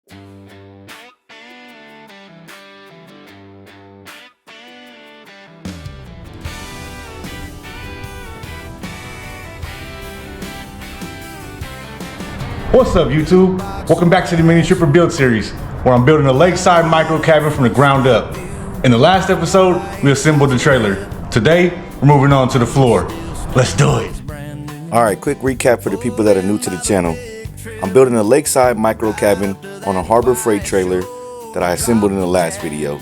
What's up, YouTube? Welcome back to the Mini Tripper Build Series, where I'm building a lakeside micro cabin from the ground up. In the last episode, we assembled the trailer. Today, we're moving on to the floor. Let's do it. Alright, quick recap for the people that are new to the channel. I'm building a lakeside micro cabin on a Harbor Freight trailer that I assembled in the last video.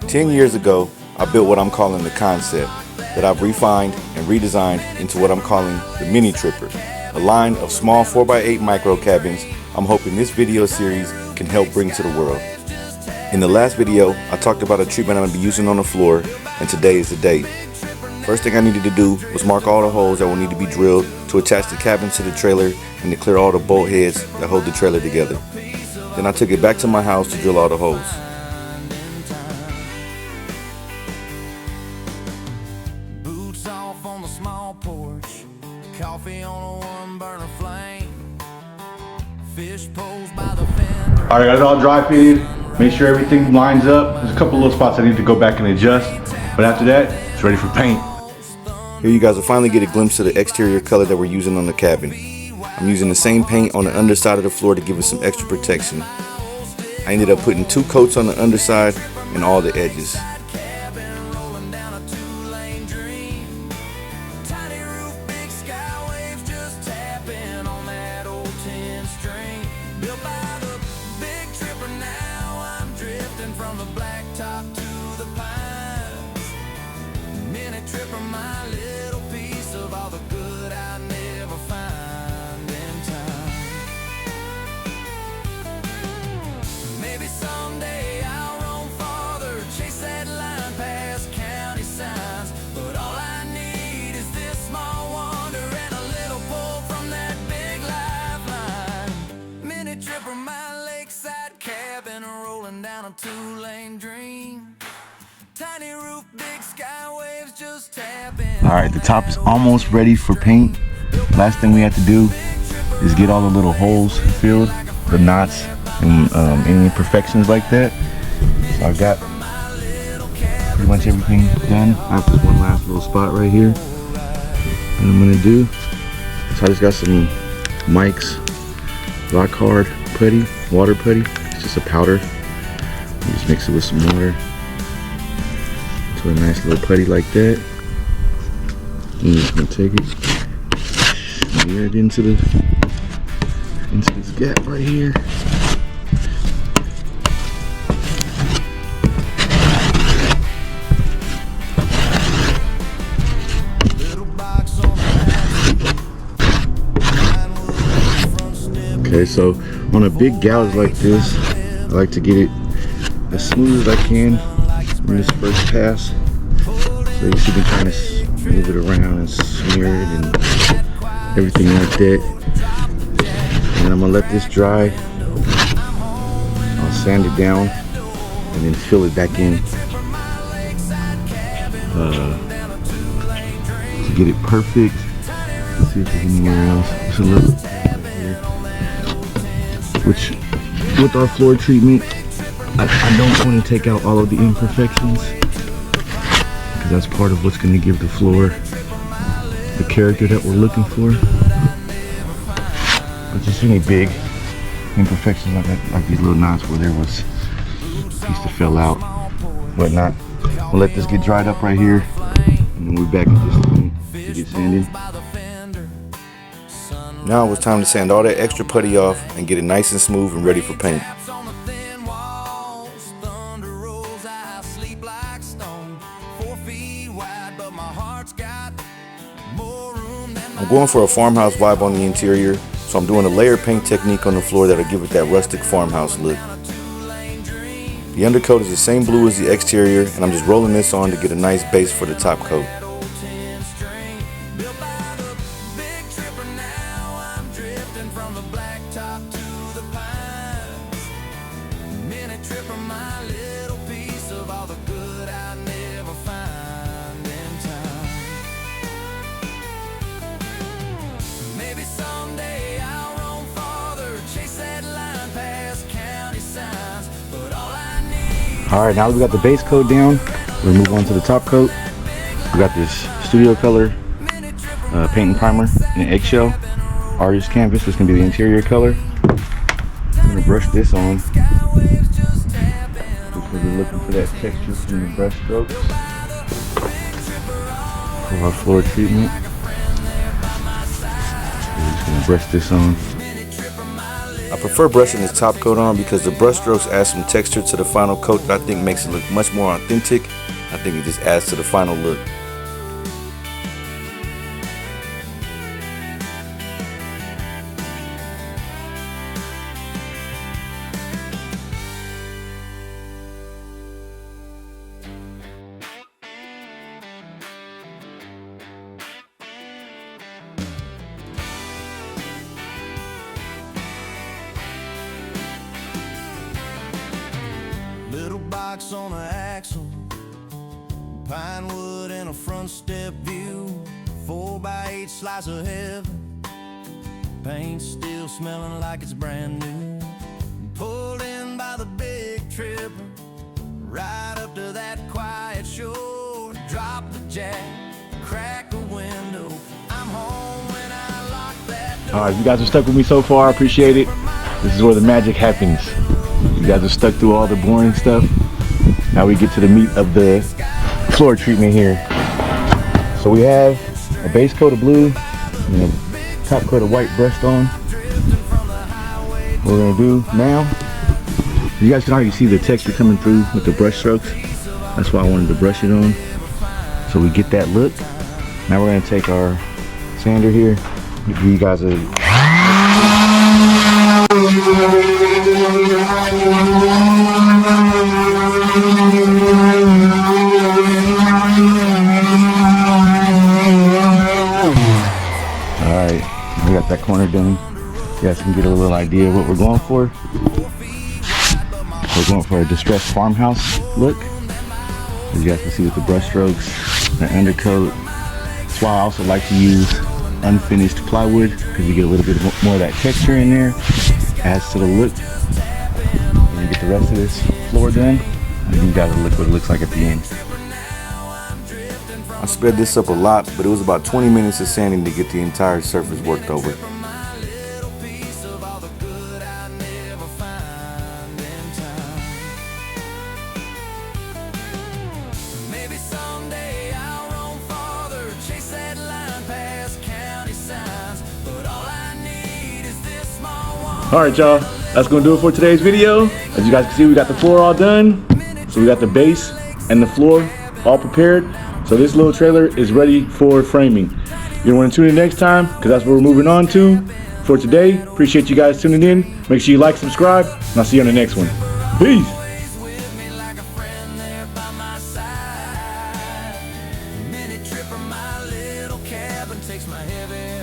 10 years ago, I built what I'm calling the concept, that I've refined and redesigned into what I'm calling the Mini Tripper, a line of small 4x8 micro cabins I'm hoping this video series can help bring to the world. In the last video, I talked about a treatment I'm going to be using on the floor, and today is the day. First thing I needed to do was mark all the holes that will need to be drilled to attach the cabin to the trailer and to clear all the bolt heads that hold the trailer together. Then I took it back to my house to drill all the holes. Boots off on the small porch, coffee on a one burner flame, fish poles by the fender. All right, got it all dry fitted. Make sure everything lines up. There's a couple little spots I need to go back and adjust, but after that, it's ready for paint. Here you guys will finally get a glimpse of the exterior color that we're using on the cabin. I'm using the same paint on the underside of the floor to give it some extra protection. I ended up putting 2 coats on the underside and all the edges. Down a 2-lane dream. Tiny roof, big sky waves just tapping. Alright, the top is almost ready for paint. Last thing we have to do is get all the little holes filled, the knots, and any imperfections like that. So I've got pretty much everything done. I have this one last little spot right here that I'm gonna do. So I just got some Mike's Rock Hard putty, water putty. It's just a powder. You just mix it with some water to a nice little putty like that. And you're just gonna take it, smear it into this gap right here. Okay, so on a big gouge like this, I like to get it as smooth as I can in this first pass. So you see me kind of move it around and smear it and everything like that. And I'm gonna let this dry. I'll sand it down and then fill it back in to get it perfect. Let's see if there's anywhere else. Just a little here. Which, with our floor treatment, I don't want to take out all of the imperfections, because that's part of what's going to give the floor the character that we're looking for. But just any big imperfections like that, like these little knots where there was a piece that fell out, whatnot. We'll let this get dried up right here, and then we're back in just a minute to get sanded. Now it's time to sand all that extra putty off and get it nice and smooth and ready for paint. I'm going for a farmhouse vibe on the interior, so I'm doing a layer paint technique on the floor that'll give it that rustic farmhouse look. The undercoat is the same blue as the exterior, and I'm just rolling this on to get a nice base for the top coat. Maybe someday I'll roam farther, chase that line past County All right, now that we got the base coat down, we'll move on to the top coat. We got this studio color paint and primer in an eggshell. Artist canvas, this can be the interior color. I'm gonna brush this on because we're looking for that texture from the brush strokes for our floor treatment. We're just gonna brush this on. I prefer brushing this top coat on because the brush strokes add some texture to the final coat that I think makes it look much more authentic. I think it just adds to the final look. Little box on an axle, pine wood and a front step view, 4x8 slice of heaven, paint still smelling like it's brand new. Pulled in by the big tripper, right up to that quiet shore. Drop the jack, crack a window, I'm home when I lock that door. All right, you guys are stuck with me so far. I appreciate it. This is where the magic happens. You guys are stuck through all the boring stuff. Now we get to the meat of the floor treatment here. So we have a base coat of blue and a top coat of white brushed on. What we're gonna do now, you guys can already see the texture coming through with the brush strokes. That's why I wanted to brush it on, so we get that look. Now we're gonna take our sander here, give you guys a Alright, we got that corner done. You guys can get a little idea of what we're going for. We're going for a distressed farmhouse look. As you guys can see with the brush strokes, the undercoat. That's why I also like to use unfinished plywood, because you get a little bit more of that texture in there. Adds to the look. And you get the rest of this floor done, and you got to look what it looks like at the end. I sped this up a lot, but it was about 20 minutes of sanding to get the entire surface worked over. Alright y'all, that's gonna do it for today's video. As you guys can see, we got the floor all done. So we got the base and the floor all prepared. So this little trailer is ready for framing. You're gonna wanna tune in next time, because that's what we're moving on to. For today, appreciate you guys tuning in. Make sure you like, subscribe, and I'll see you on the next one. Peace! Takes my heavy